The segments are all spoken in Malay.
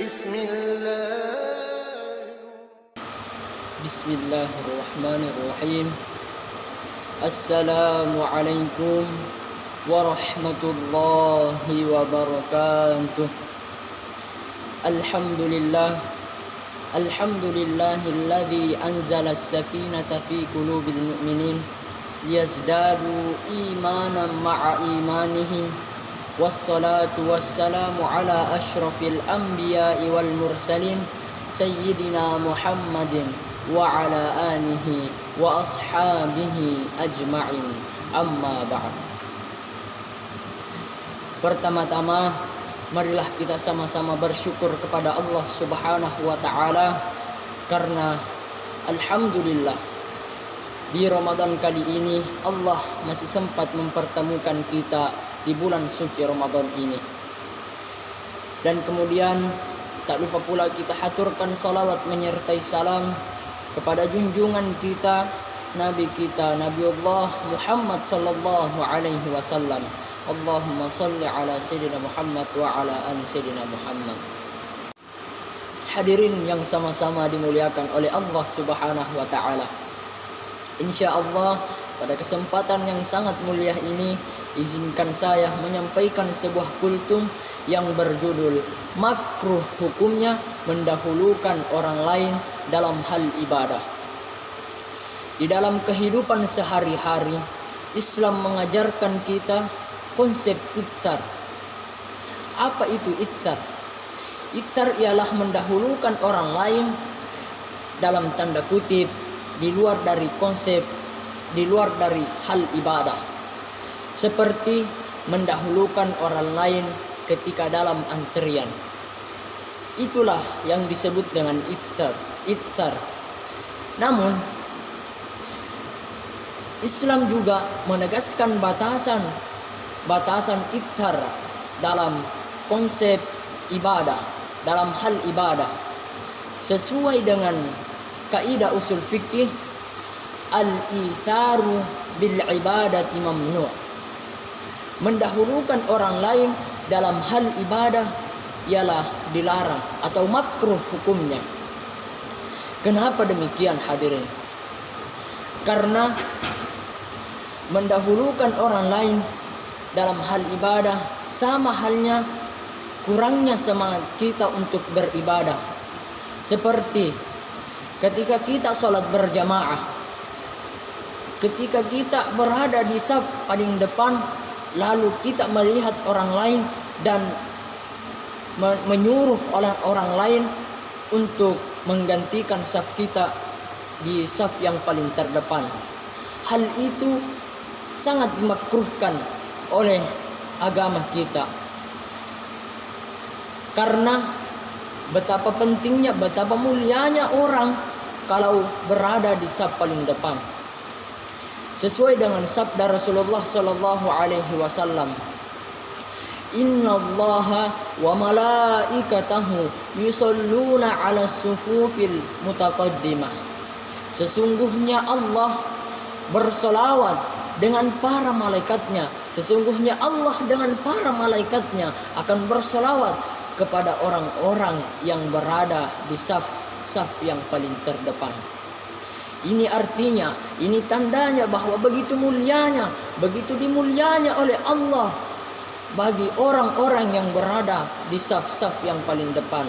Bismillahirrahmanirrahim. Assalamualaikum warahmatullahi wabarakatuh. Alhamdulillahilladzi anzala as-sakinata fi qulubil mu'minin liyazdadu imanan ma'a imanihim. Wassalatu wassalamu ala asyrafil anbiya'i wal mursalin sayyidina Muhammadin wa ala alihi wa ashabihi ajma'in, amma ba'd. Pertama-tama, marilah kita sama-sama bersyukur kepada Allah Subhanahu wa ta'ala, karena alhamdulillah di Ramadan kali ini Allah masih sempat mempertemukan kita di bulan suci Ramadan ini. Dan kemudian tak lupa pula kita haturkan salawat menyertai salam kepada junjungan kita, Nabi kita, Nabiullah Muhammad sallallahu alaihi wasallam. Allahumma salli ala Sayyidina Muhammad wa ala ali Sayyidina Muhammad. Hadirin yang sama-sama dimuliakan oleh Allah Subhanahu wa ta'ala, insyaallah pada kesempatan yang sangat mulia ini, izinkan saya menyampaikan sebuah kultum yang berjudul makruh hukumnya mendahulukan orang lain dalam hal ibadah. Di dalam kehidupan sehari-hari, Islam mengajarkan kita konsep itsar. Apa itu itsar? Itsar ialah mendahulukan orang lain dalam tanda kutip di luar dari konsep, di luar dari hal ibadah. Seperti mendahulukan orang lain ketika dalam antrian. Itulah yang disebut dengan itsar. Namun Islam juga menegaskan batasan itsar dalam konsep ibadah, dalam hal ibadah, sesuai dengan kaidah usul fikih, al-itharu bil ibadati mamnu'. Mendahulukan orang lain dalam hal ibadah ialah dilarang atau makruh hukumnya. Kenapa demikian, hadirin? Karena mendahulukan orang lain dalam hal ibadah sama halnya kurangnya semangat kita untuk beribadah. Seperti ketika kita sholat berjamaah, ketika kita berada di saf paling depan, lalu kita melihat orang lain dan menyuruh orang lain untuk menggantikan saf kita di saf yang paling terdepan. Hal itu sangat dimakruhkan oleh agama kita. Karena betapa pentingnya, betapa mulianya orang kalau berada di saf paling depan. Sesuai dengan sabda Rasulullah sallallahu alaihi wasallam, innallaha wa malaikatahu yusholluna 'alas sufufil mutaqaddimah. Sesungguhnya Allah bersolawat dengan para malaikatnya. Sesungguhnya Allah dengan para malaikatnya akan bersolawat kepada orang-orang yang berada di saf yang paling terdepan. Ini artinya, ini tandanya bahwa begitu dimulianya oleh Allah bagi orang-orang yang berada di saf yang paling depan.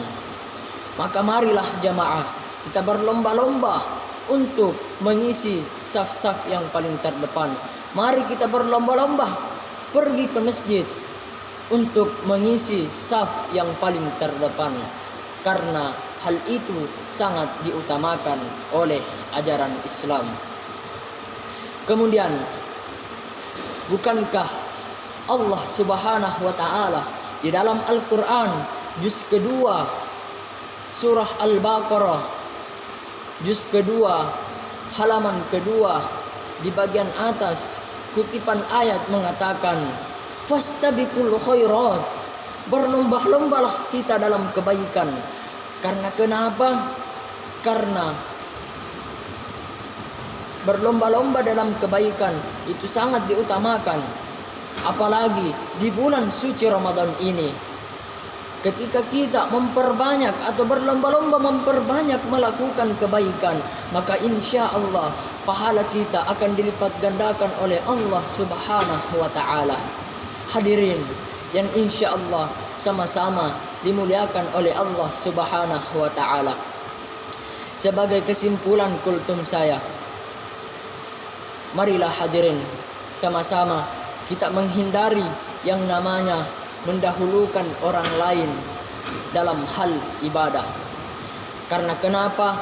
Maka marilah jamaah kita berlomba-lomba untuk mengisi saf yang paling terdepan. Mari kita berlomba-lomba pergi ke masjid untuk mengisi saf yang paling terdepan, karena hal itu sangat diutamakan oleh ajaran Islam. Kemudian, bukankah Allah Subhanahu wa ta'ala di dalam Al-Quran juz kedua surah Al-Baqarah, juz kedua halaman kedua di bagian atas kutipan ayat mengatakan, fastabiqul khairat, berlomba-lombalah kita dalam kebaikan. Karena kenapa? Karena berlomba-lomba dalam kebaikan itu sangat diutamakan, apalagi di bulan suci Ramadan ini. Ketika kita memperbanyak atau berlomba-lomba memperbanyak melakukan kebaikan, maka insya Allah pahala kita akan dilipat gandakan oleh Allah Subhanahu wa ta'ala. Hadirin yang insya Allah sama-sama dimuliakan oleh Allah Subhanahu wa ta'ala. Sebagai kesimpulan kultum saya, marilah hadirin sama-sama kita menghindari yang namanya mendahulukan orang lain dalam hal ibadah. Karena kenapa?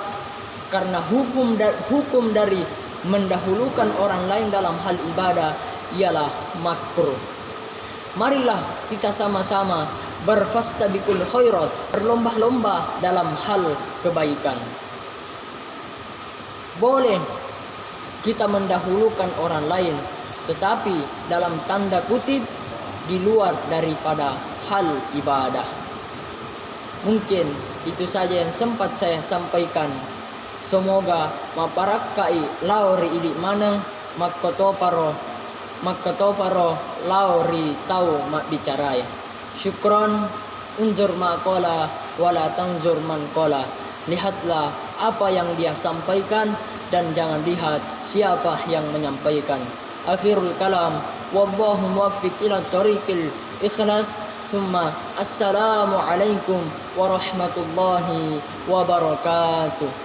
Karena hukum dari mendahulukan orang lain dalam hal ibadah ialah makruh. Marilah kita sama-sama berfastabiqul khairat, berlomba-lomba dalam hal kebaikan. Boleh kita mendahulukan orang lain, tetapi dalam tanda kutip di luar daripada hal ibadah. Mungkin itu saja yang sempat saya sampaikan. Semoga maparakai lauri idik manang makkotoparo lauri tau mak bicarai. Syukron, unzur ma qala wala tanzur man qala. Lihatlah apa yang dia sampaikan dan jangan lihat siapa yang menyampaikan. Akhirul kalam, wallahu muwaffiq ila tariqil ikhlas. Thumma assalamu alaikum warahmatullahi wabarakatuh.